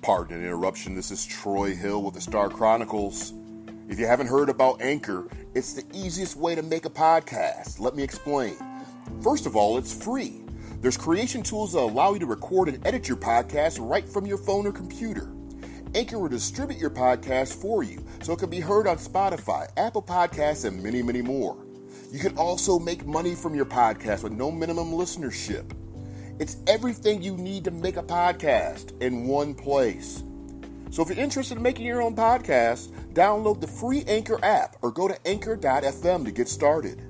Pardon an interruption, this is Troy Hill with the Star Chronicles. If you haven't heard about Anchor, it's the easiest way to make a podcast. Let me explain. First of all, it's free. There's creation tools that allow you to record and edit your podcast right from your phone or computer. Anchor will distribute your podcast for you, so it can be heard on Spotify, Apple Podcasts, and many, many more. You can also make money from your podcast with no minimum listenership. It's everything you need to make a podcast in one place. So if you're interested in making your own podcast, download the free Anchor app or go to anchor.fm to get started.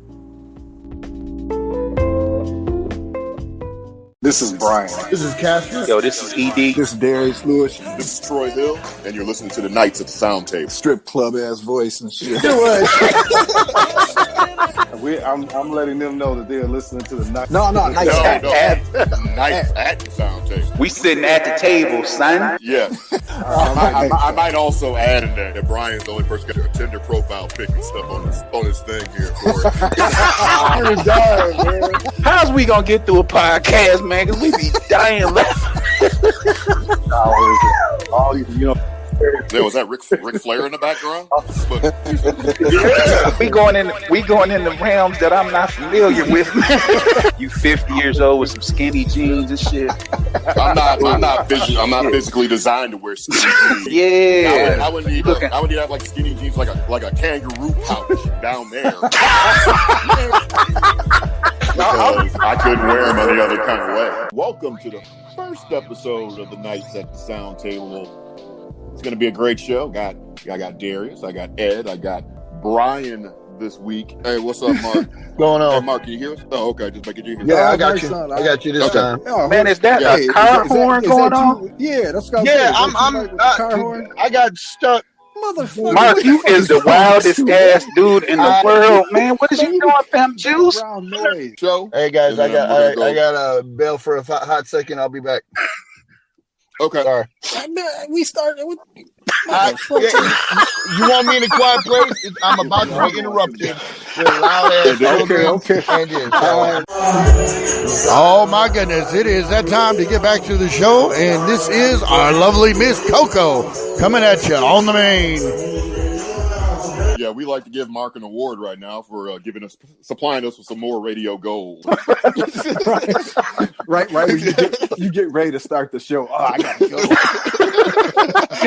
This is Brian. This is Casper. Yo, this is ED. This is Darius Lewis. This is Troy Hill, and you're listening to the Knights at the Sound Table. Strip club ass voice and shit. I'm letting them know that they're listening to the Knights. Knights at the Sound Table. We sitting at the table, son. Yes. I might also add in there that Brian's the only person got a Tinder profile pic and stuff on his thing here for it. How's we gonna get through a podcast, man? Because we be dying laughing. Was that Ric Flair in the background? Yeah. We going in the realms that I'm not familiar with. You 50 years old with some skinny jeans and shit. I'm not physically designed to wear skinny jeans. Yeah. I wouldn't need to have like skinny jeans like a kangaroo pouch down there. Because I couldn't wear them any other kind of way. Welcome to the first episode of the Knights at the Sound Table. It's going to be a great show. I got Darius, I got Ed, I got Brian this week. Hey, what's up, Mark? Going on? Hey, Mark, can you hear us? Oh, okay, just making you hear. Yeah, I got you. I got you this time. Oh, man, is that a car horn going on? Yeah, that's what I got stuck. Motherfucker. Mark, you is the wildest ass dude in the world, man. What is you doing, fam juice? Show. Hey guys, I got a bail for a hot second. I'll be back. Okay. Sorry. We started with. You want me in a quiet place? I'm about to be interrupted. With loud ass. Okay. Oh my goodness! It is that time to get back to the show, and this is our lovely Miss Coco coming at you on the main. Yeah, we like to give Mark an award right now for supplying us with some more radio gold. right. When you get ready to start the show. Oh, I gotta go.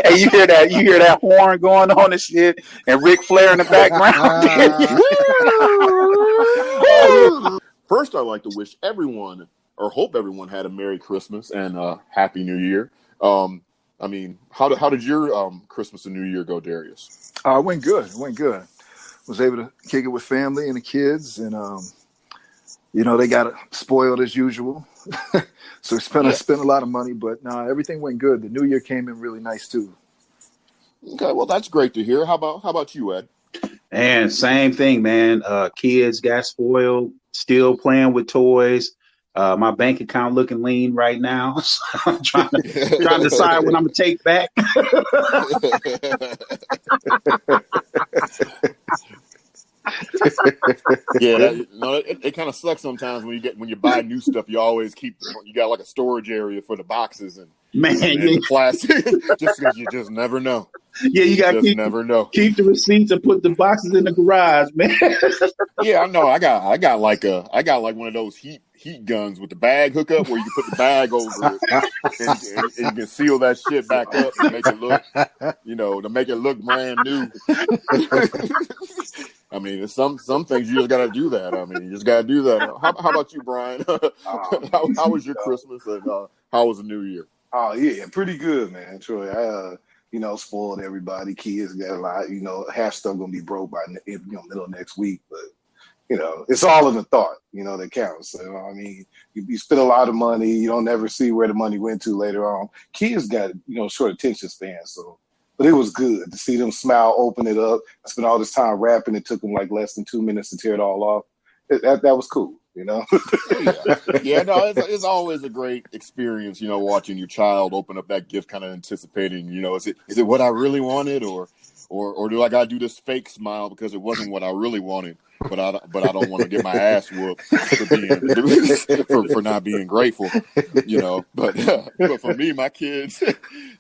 Hey, you hear that horn going on and shit, and Ric Flair in the background. First, I'd like to wish everyone, or hope everyone, had a Merry Christmas and a Happy New Year. How did your Christmas and New Year go, Darius? It went good. Was able to kick it with family and the kids, and they got spoiled as usual. So spent a lot of money, but everything went good. The New Year came in really nice too. Okay, well that's great to hear. How about you, Ed? And same thing, man. Kids got spoiled, still playing with toys. My bank account looking lean right now. So I'm trying to decide what I'm gonna take back. It kind of sucks sometimes when you buy new stuff. You always you got like a storage area for the boxes and plastic, just because you just never know. Yeah, you gotta never know. Keep the receipts and put the boxes in the garage, man. Yeah, I know. I got like one of those heat guns with the bag hookup where you can put the bag over it and you can seal that shit back up and make it look, to make it look brand new. I mean, some things you just gotta do that. You just gotta do that. How about you, Brian? How was your Christmas and how was the New Year? Oh yeah, pretty good, man. Troy, I spoiled everybody. Kids got a lot. Half stuff gonna be broke by middle of next week, but it's all in the thought. That counts. So, you spend a lot of money. You don't ever see where the money went to later on. Kids got short attention span, so. But it was good to see them smile, open it up. I spent all this time wrapping. It took them like less than 2 minutes to tear it all off. That was cool, Yeah, no, it's always a great experience, watching your child open up that gift, kind of anticipating, is it what I really wanted, or do I gotta do this fake smile because it wasn't what I really wanted? but I don't want to get my ass whooped for not being grateful, But for me, my kids,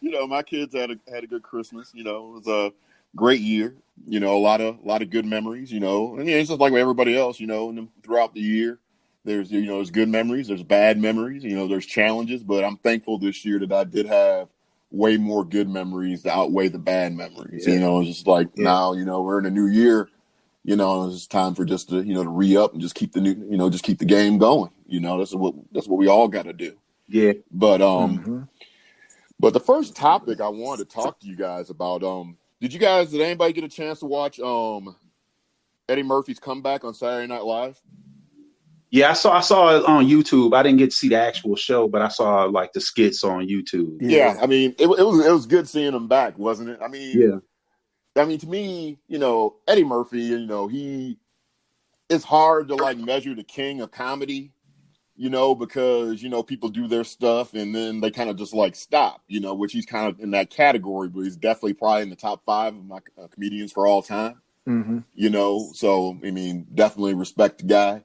my kids had a good Christmas. It was a great year. A lot of good memories. And it's just like with everybody else. And throughout the year, there's good memories, there's bad memories. There's challenges, but I'm thankful this year that I did have way more good memories to outweigh the bad memories. It's just like now, we're in a new year. It's time for just to, to re-up and just keep just keep the game going. That's what we all got to do. Yeah. But but the first topic I wanted to talk to you guys about, did anybody get a chance to watch Eddie Murphy's comeback on Saturday Night Live? Yeah, I saw it on YouTube. I didn't get to see the actual show, but I saw like the skits on YouTube. Yeah, I mean, it was good seeing him back, wasn't it? I mean, to me, Eddie Murphy, it's hard to like measure the king of comedy, because people do their stuff and then they kind of just like stop, which he's kind of in that category, but he's definitely probably in the top 5 of my comedians for all time. So I mean, definitely respect the guy.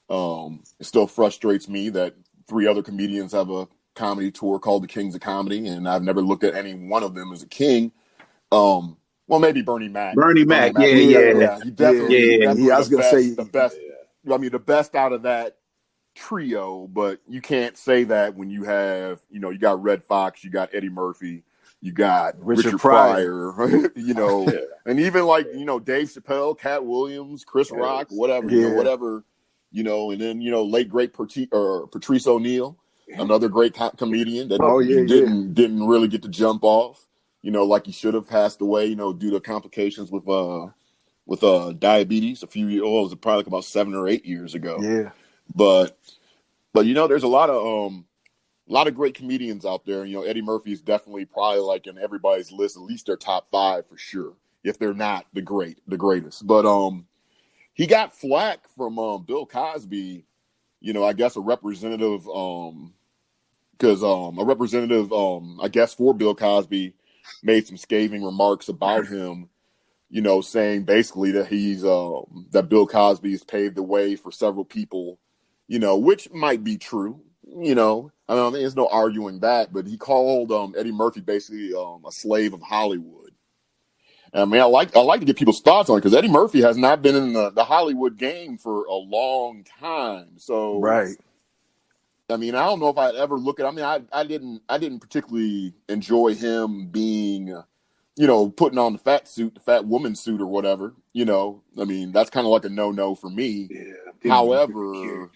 It still frustrates me that 3 other comedians have a comedy tour called the Kings of Comedy, and I've never looked at any one of them as a king. Well, maybe Bernie Mac. Bernie Mac, yeah. He definitely I was going to say the best. I mean, the best out of that trio, but you can't say that when you have, you got Red Fox, you got Eddie Murphy, you got Richard Pryor, and even like, Dave Chappelle, Cat Williams, Chris Rock, whatever, whatever, and then, late great Patrice O'Neal, another great comedian that didn't really get to jump off. Like he should have, passed away, due to complications with diabetes a few years old. It was probably like about 7 or 8 years ago. Yeah. But there's a lot of great comedians out there. Eddie Murphy is definitely probably like in everybody's list, at least their top 5 for sure, if they're not the greatest. But he got flack from Bill Cosby, I guess a representative, I guess for Bill Cosby, made some scathing remarks about him, saying basically that he's that Bill Cosby has paved the way for several people, which might be true. I don't think there's no arguing that, but he called Eddie Murphy basically a slave of Hollywood. And I mean, I like to get people's thoughts on it because Eddie Murphy has not been in the Hollywood game for a long time. So right. I mean, I don't know if I'd ever look at. I mean, I didn't particularly enjoy him being, putting on the fat woman suit or whatever. I mean, that's kind of like a no for me. Yeah. However,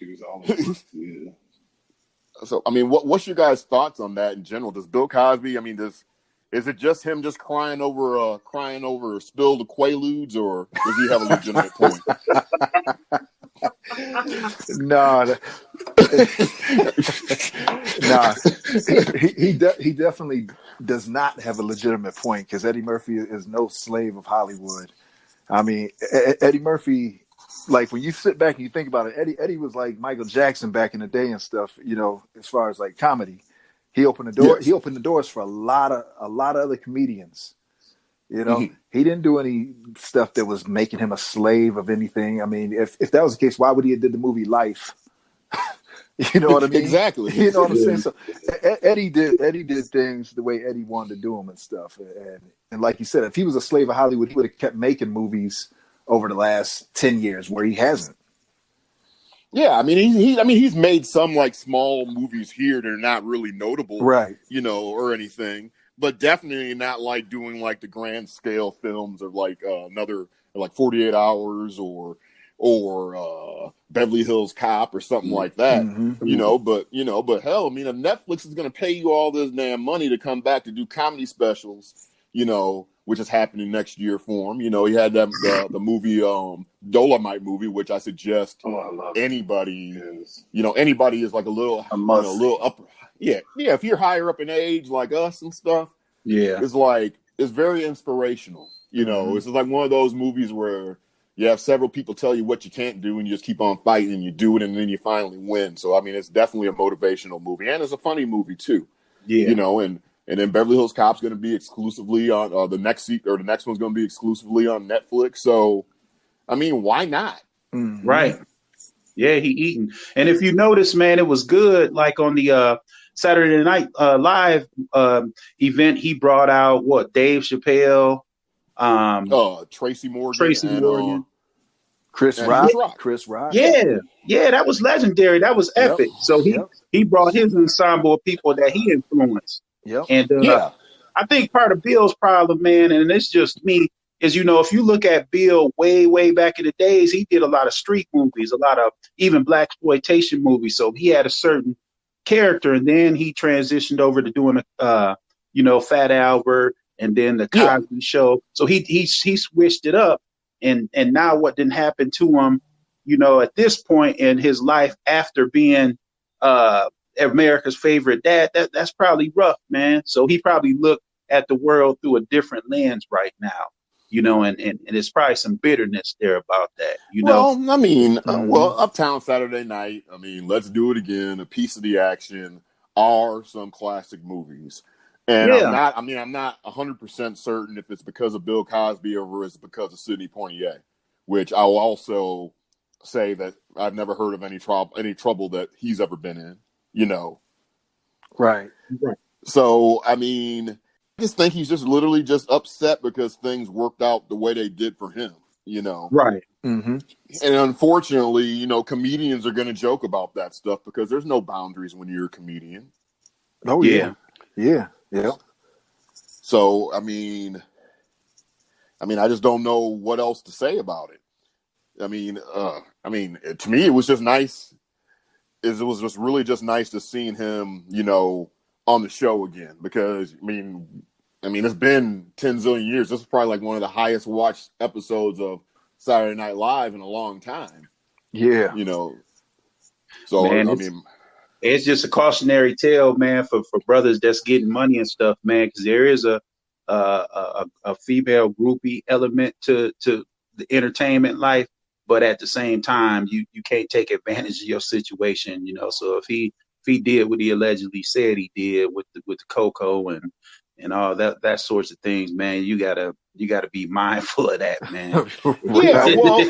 so I mean, what's your guys' thoughts on that in general? Does Bill Cosby? I mean, is it just him just crying over spilled Quaaludes, or does he have a legitimate point? No. He definitely does not have a legitimate point because Eddie Murphy is no slave of Hollywood. I mean, Eddie Murphy, like when you sit back and you think about it, Eddie was like Michael Jackson back in the day and stuff. As far as like comedy, he opened the door. Yes. He opened the doors for a lot of other comedians. He didn't do any stuff that was making him a slave of anything. I mean, if that was the case, why would he have did the movie Life? You know what I mean? Exactly. You know what I'm saying? So Eddie did things the way Eddie wanted to do them and stuff. And like you said, if he was a slave of Hollywood, he would have kept making movies over the last 10 years where he hasn't. Yeah, I mean, he's made some like small movies here that are not really notable, right? Or anything. But definitely not like doing like the grand scale films of like another like 48 Hours or Beverly Hills Cop or something like that. Mm-hmm. But hell, I mean, if Netflix is going to pay you all this damn money to come back to do comedy specials, which is happening next year for him. He had that the movie Dolomite movie, which I suggest anybody, anybody is like a little upper. Yeah. If you're higher up in age, like us and stuff, it's very inspirational. It's like one of those movies where you have several people tell you what you can't do, and you just keep on fighting, and you do it, and then you finally win. So I mean, it's definitely a motivational movie, and it's a funny movie too. Yeah, and then Beverly Hills Cop's going to be exclusively on the next one's going to be exclusively on Netflix. So I mean, why not? Mm-hmm. Right. Yeah, he eating. And if you notice, man, it was good. Like on the Saturday Night Live event, he brought out what Dave Chappelle, Tracy Morgan Tracy and Morgan. Chris Chris Rock. Rock. Chris Rock. Yeah, that was legendary. That was Yep. epic. So Yep. he brought his ensemble of people that he influenced. Yep. And Yeah. I think part of Bill's problem, man, and it's just me, is, if you look at Bill way, way back in the days, he did a lot of street movies, a lot of even blaxploitation movies. So he had a certain character, and then he transitioned over to doing Fat Albert and then the Cosby Show. So he switched it up, and now what didn't happen to him, at this point in his life after being America's favorite dad, that's probably rough, man. So he probably looked at the world through a different lens right now, and there's probably some bitterness there about that, Well, I mean, Uptown Saturday Night, I mean, Let's Do It Again, A Piece of the Action are some classic movies. And Yeah. I'm not 100% certain if it's because of Bill Cosby or it's because of Sidney Poitier, which I will also say that I've never heard of any trouble that he's ever been in, Right. So, I mean, I just think he's just literally just upset because things worked out the way they did for him, Right. Mm-hmm. And unfortunately, comedians are going to joke about that stuff because there's no boundaries when you're a comedian. Oh, yeah. Yeah. Yeah. So, I mean, I just don't know what else to say about it. I mean, to me, it was just nice. It was just really just nice to see him, on the show again, because I mean, it's been 10 zillion years. This is probably like one of the highest watched episodes of Saturday Night Live in a long time. Yeah. So, Man, it's just a cautionary tale, man, for brothers that's getting money and stuff, man, because there is a female groupie element to the entertainment life, but at the same time, you can't take advantage of your situation, So if he did what he allegedly said he did with the cocoa and all that sorts of things, man, you gotta be mindful of that, man. Yeah, well,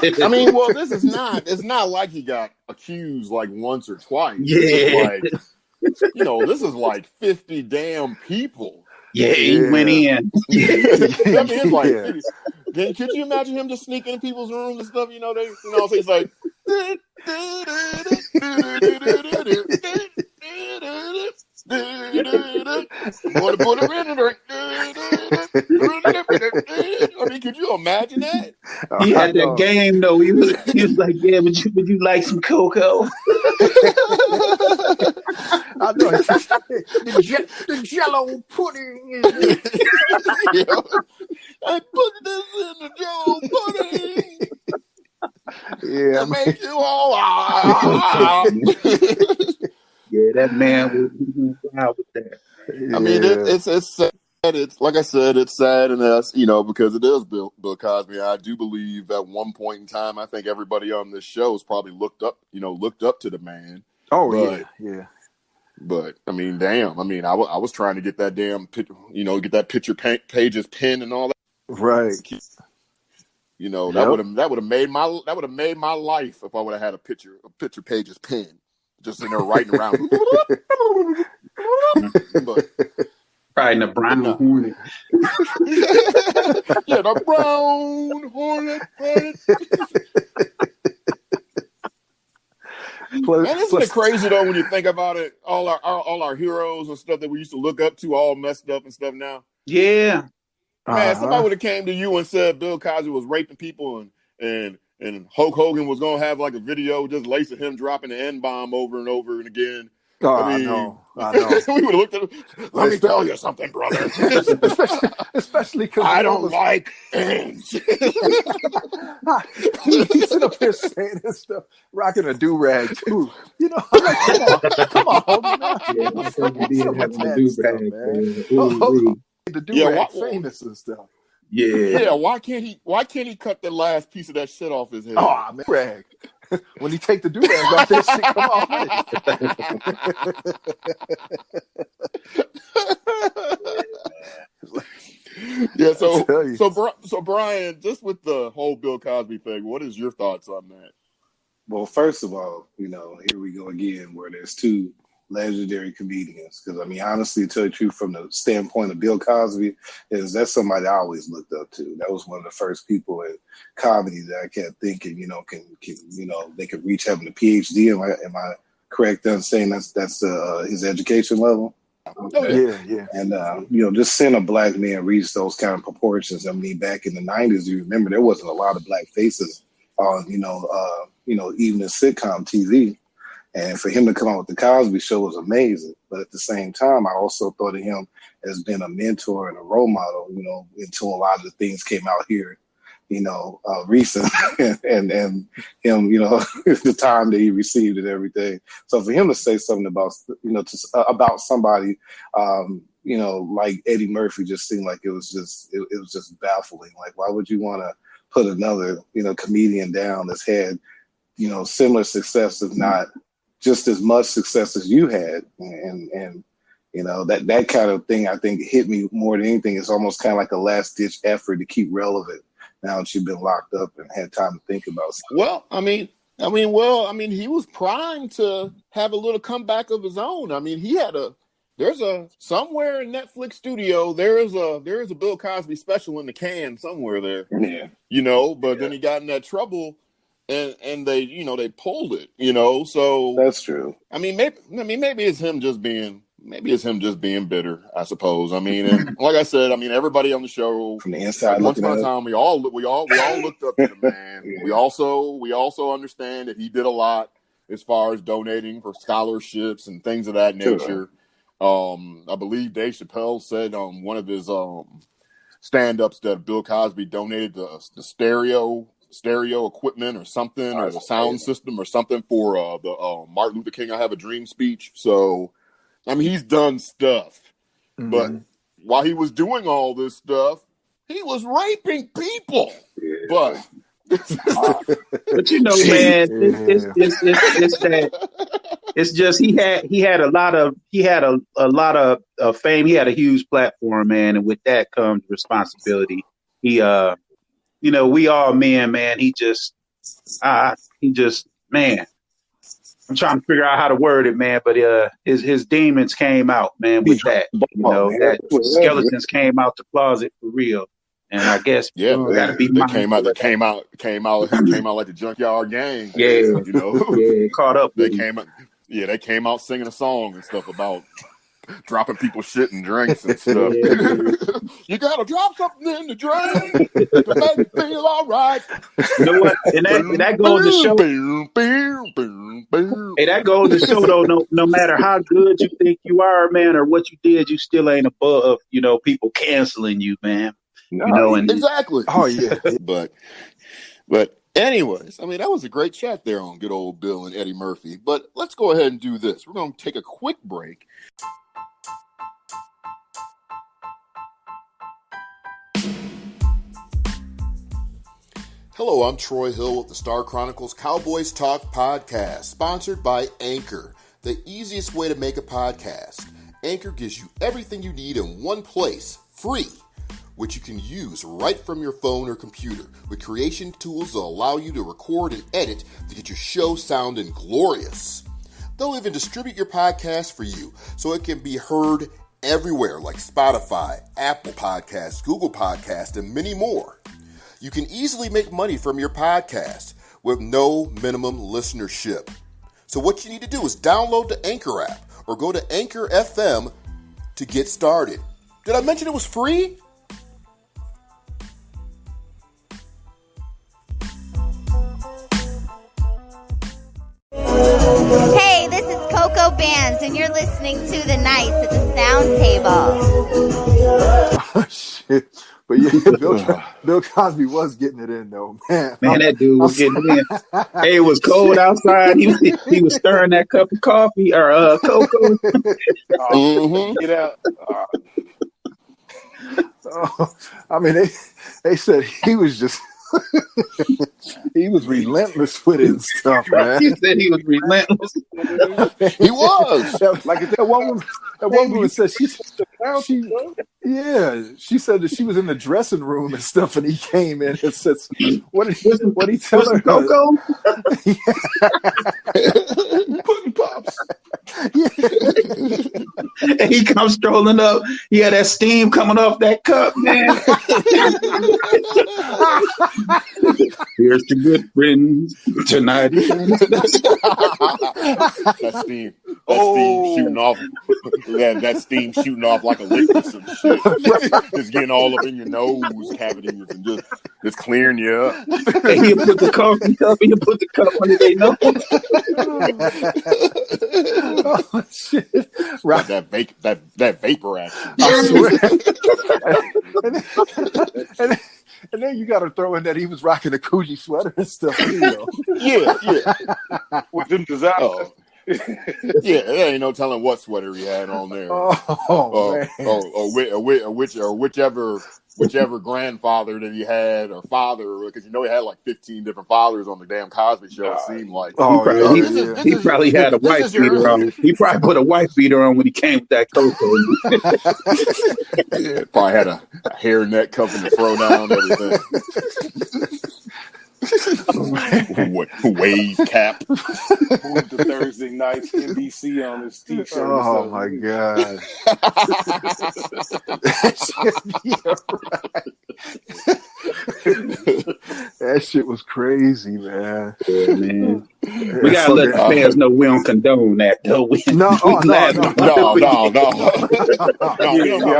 it's not like he got accused like once or twice. Yeah. This is like 50 damn people. Yeah, he went in. I mean, it's like, could you imagine him just sneaking in people's rooms and stuff? So he's like, want to put him in there. I mean, could you imagine that? He had that game though. He was like, yeah, would you like some cocoa? I know. The Jello pudding. I put this in the Jello pudding. Yeah, to make you all. Yeah, that man was wild with that. I mean, it's sad. It's like I said, it's sad, and that's because it is Bill Cosby. I do believe at one point in time, I think everybody on this show has probably looked up to the man. Oh, yeah. But I mean, damn. I mean, I was trying to get that damn get that picture pages pin and all that. Right. That would have made my life if I would have had a picture pages pin just in there writing around. But probably the brown hornet. Yeah, the brown hornet. And isn't it crazy though when you think about it? All our heroes and stuff that we used to look up to, all messed up and stuff now. Yeah, man, somebody would have came to you and said Bill Cosby was raping people, and Hulk Hogan was gonna have like a video just lacing him dropping the N-bomb over and over and again. I know. We would have looked at him. Let me tell you something, brother. especially because I don't like N's. He's up here saying this stuff, rocking a do-rag too. I'm like, come on, man. Yeah, The do-rag famous and stuff. Yeah. Why can't he cut the last piece of that shit off his head? Oh man, rag. When he take the do-rag off, that shit come off with it. Yeah, so Brian, just with the whole Bill Cosby thing, what is your thoughts on that? Well, first of all, here we go again, where there's two legendary comedians. Because I mean, honestly, to tell you the truth, from the standpoint of Bill Cosby, that's somebody I always looked up to. That was one of the first people in comedy that I kept thinking, can they could reach having a PhD. Am I correct in saying that's his education level? Yeah, yeah. And just seeing a black man reach those kind of proportions. I mean, back in the '90s, you remember there wasn't a lot of black faces on evening sitcom TV, and for him to come out with the Cosby Show was amazing. But at the same time, I also thought of him as being a mentor and a role model, until a lot of the things came out here, recent, and him, the time that he received and everything. So for him to say something about, about somebody, like Eddie Murphy, just seemed like it was just baffling. Like, why would you want to put another, comedian down that's had, similar success, if not just as much success as you had, and that kind of thing, I think, hit me more than anything. It's almost kind of like a last ditch effort to keep relevant now that you've been locked up and had time to think about stuff. Well, I mean, he was primed to have a little comeback of his own. I mean, somewhere in Netflix studio, there is a Bill Cosby special in the can somewhere there. Yeah. But then he got in that trouble and they pulled it, so That's true. I mean, maybe it's him just being bitter, I suppose. I mean, and like I said, everybody on the show from the inside, once upon a time, we all looked up to the man. Yeah. We also understand that he did a lot as far as donating for scholarships and things of that nature. Sure. I believe Dave Chappelle said on one of his stand-ups that Bill Cosby donated the stereo equipment or something, or the sound system or something for the Martin Luther King I Have a Dream speech. So, I mean, he's done stuff, but while he was doing all this stuff, he was raping people. Yeah. But man, it's that. It's just he had a lot of fame. He had a huge platform, man, and with that comes responsibility. He we all men, man. He just man. I'm trying to figure out how to word it, man. But his demons came out, man. With that, that skeletons came out the closet for real. And I guess gotta be they came out like the Junkyard Gang. Yeah, caught up. They came out singing a song and stuff about dropping people's shit and drinks and stuff. You gotta drop something in the drink to make you feel all right. You know what? And that goes to show. Hey, that goes to show though. No matter how good you think you are, man, or what you did, you still ain't above people canceling you, man. No, exactly. Oh yeah. But anyways, that was a great chat there on good old Bill and Eddie Murphy. But let's go ahead and do this. We're going to take a quick break. Hello, I'm Troy Hill with the Star Chronicles Cowboys Talk podcast, sponsored by Anchor, the easiest way to make a podcast. Anchor gives you everything you need in one place, free, which you can use right from your phone or computer with creation tools that allow you to record and edit to get your show sounding glorious. They'll even distribute your podcast for you so it can be heard everywhere like Spotify, Apple Podcasts, Google Podcasts, and many more. You can easily make money from your podcast with no minimum listenership. So what you need to do is download the Anchor app or go to Anchor FM to get started. Did I mention it was free? Hey, this is Coco Bands, and you're listening to The Nights at the Sound Table. Oh, shit. But yeah, Bill Cosby was getting it in, though, man. Man, that dude was getting it in. Hey, it was cold outside. He was stirring that cup of coffee or cocoa. Get out. I mean, they said he was just He was relentless with it and stuff, man. He said he was relentless. He was. Like that one woman said she said that she was in the dressing room and stuff, and he came in and said, "What did he tell her?" Coco? Pudding pops. And he comes strolling up. He had that steam coming off that cup, man. Here's to good friends tonight. That steam shooting off. That steam shooting off like a lick or some shit. Just getting all up in your nose cavities and just clearing you up. And he'll put the coffee cup. He'll put the cup under their nose. Oh shit! Right. That vapor action. I swear. And then you got to throw in that he was rocking a Coogee sweater and stuff too. Yeah. With them design. Oh. Yeah, there ain't no telling what sweater he had on there. Whichever grandfather that he had or father, because he had like 15 different fathers on the damn Cosby show. It seemed like. He probably had a wife beater on. He probably put a wife beater on when he came with that Coco. Yeah, probably had a hairnet covering the throw down and everything. Wave cap. Moved to Thursday nights NBC on his t-shirt. Oh my god! That shit was crazy, man. Yeah, man. We gotta let the fans know we don't condone that, though. No. I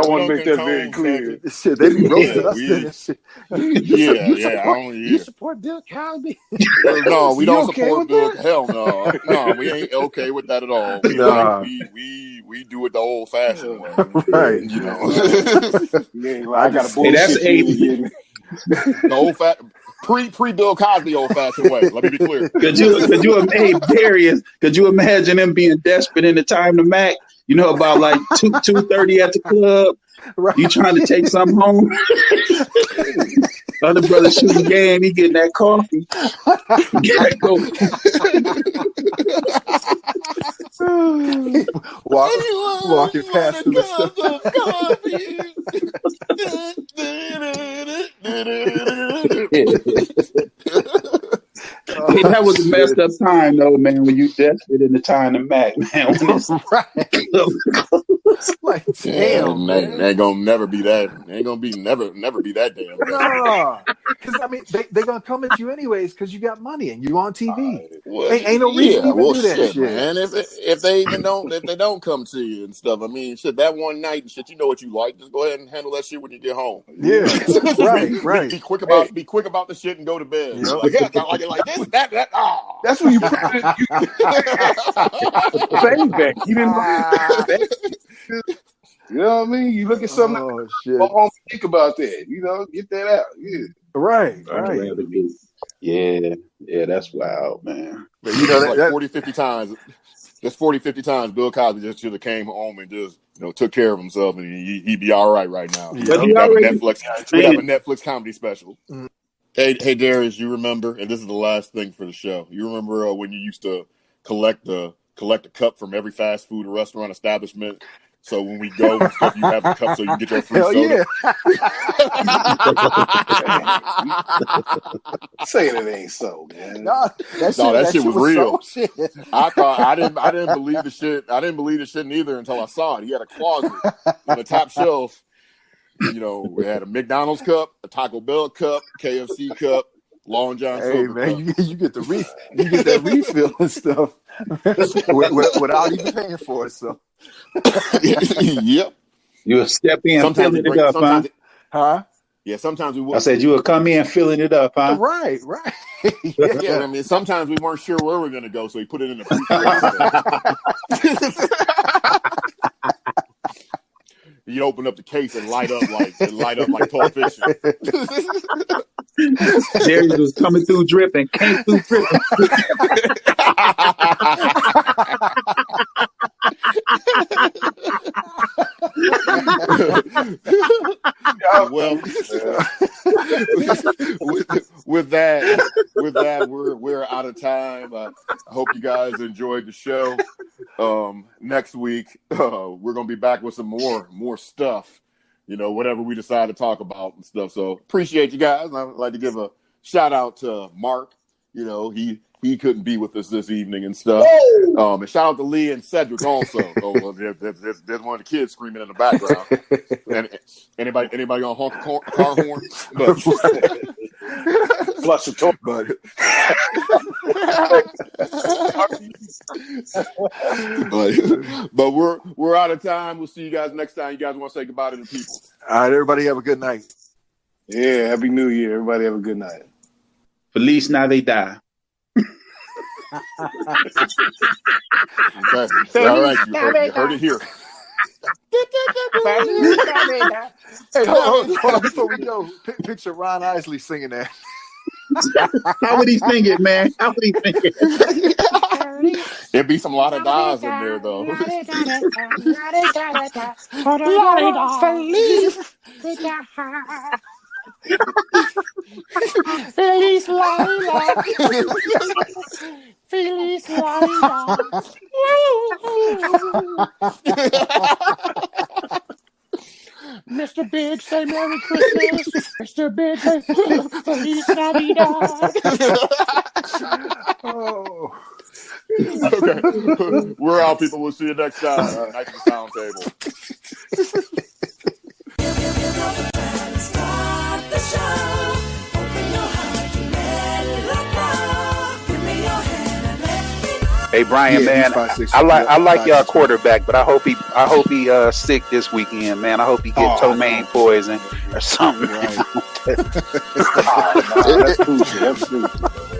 want to make that very clear. Shit, they be roasting us. You support Bill Cosby? No, we don't support Bill. Hell no. No, we ain't okay with that at all. We do it the old fashioned way. Right. You know. I got a bullshit. That's the old pre Bill Cosby old fashioned way. Let me be clear. Could you imagine him being desperate in the time to Mac? You know, about like 2:30 at the club. Right. You trying to take something home? Other brother shooting game, he getting that coffee. Walking past him and stuff. Hey, that was a messed up time, though, man. When you desperate in the time to Mac, man. Like, damn, ain't gonna never be that. Ain't gonna be never be that damn. No, because I mean they gonna come at you anyways because you got money and you on TV. Ain't no reason to even do that shit, man. If they don't come to you and stuff, I mean, shit. That one night and shit, you know what you like. Just go ahead and handle that shit when you get home. Yeah, right. Be quick about the shit and go to bed. Yep. Like, yeah, I like it like this. That. That's when you put it. You didn't. You know what I mean? You look at something. Oh shit! Go home and think about that. You know, get that out. Yeah. Right. Yeah, that's wild, man. But you know, like 40, 50 times. Just 40, 50 times, Bill Cosby just should have came home and just took care of himself, and he'd be all right now. Yeah. We'd have a Netflix comedy special. Mm-hmm. Hey, Darius, you remember? And this is the last thing for the show. You remember when you used to collect a cup from every fast food or restaurant establishment? So when we go and stuff, you have the cup so you can get your free soda. Yeah. Saying it ain't so, man. That shit was real. So I didn't believe the shit. I didn't believe the shit neither until I saw it. He had a closet on the top shelf. You know, we had a McDonald's cup, a Taco Bell cup, KFC cup, Long John Silver cup. You get that refill and stuff without even paying for it. So. Yep. You will step in filling it up, huh? Yeah, sometimes we would. I said you would come in filling it up, huh? Right. Yeah, I mean, sometimes we weren't sure where we were going to go, so he put it in the freezer. You open up the case and light up like Pulp Fiction. Darius was coming through dripping, came through dripping. you guys enjoyed the show. Next week, we're gonna be back with some more stuff. Whatever we decide to talk about and stuff. So appreciate you guys. And I'd like to give a shout out to Mark. He couldn't be with us this evening and stuff. And shout out to Lee and Cedric also. There's one of the kids screaming in the background. And anybody gonna honk a car horn? Flush the toilet. But we're out of time. We'll see you guys next time. You guys want to say goodbye to the people? All right, everybody have a good night. Yeah, Happy New Year. Everybody have a good night. Feliz Navidad. Okay. All right, you heard it here. Hey, hold on, before we go, picture Ron Isley singing that. How would he sing it, man? How would he sing it? There'd be some lot of dies in there, though. Feliz Laila. Feliz Laila. Mr. Big, say Merry Christmas. Mr. Big, say Feliz Navidad. Oh. Okay. We're out, people. We'll see you next time. Nice to the sound table. Start the show. Open your heart and let it go. Give me your hand and let me know. Hey Brian, man, I like y'all quarterback, but I hope he sick this weekend, man. I hope he get ptomaine poison or something.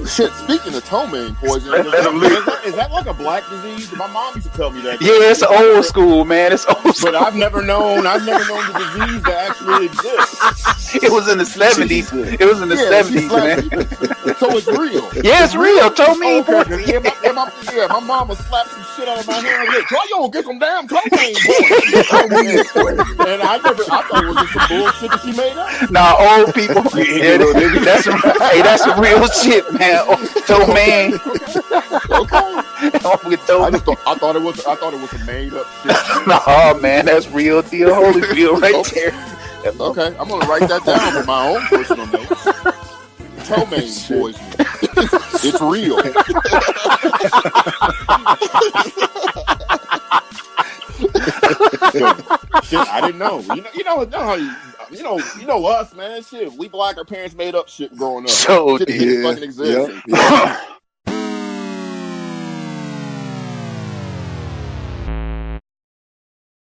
Shit, speaking of ptomaine poison, is that like a black disease? My mom used to tell me that. Yeah, it's old school, man. It's old school. But I've never known the disease that actually exists. It was in the 70s. It was in the 70s, man. So it's real. Yeah, it's real. Ptomaine poison. My mom would slap some shit out of my hand. Like, try you get some damn ptomaine poison. And I thought it was just some bullshit that she made up. Nah, old people. That's some real shit, man. Ptomaine. Okay. I thought it was a made up shit. Nah, man, that's real deal Holyfield right there. Okay, I'm gonna write that down for my own personal notes. Ptomaine poison. It's real. Shit, I didn't know. You know us, man. Shit, we black. Our parents made up shit growing up. So shit didn't fucking exist. Yep.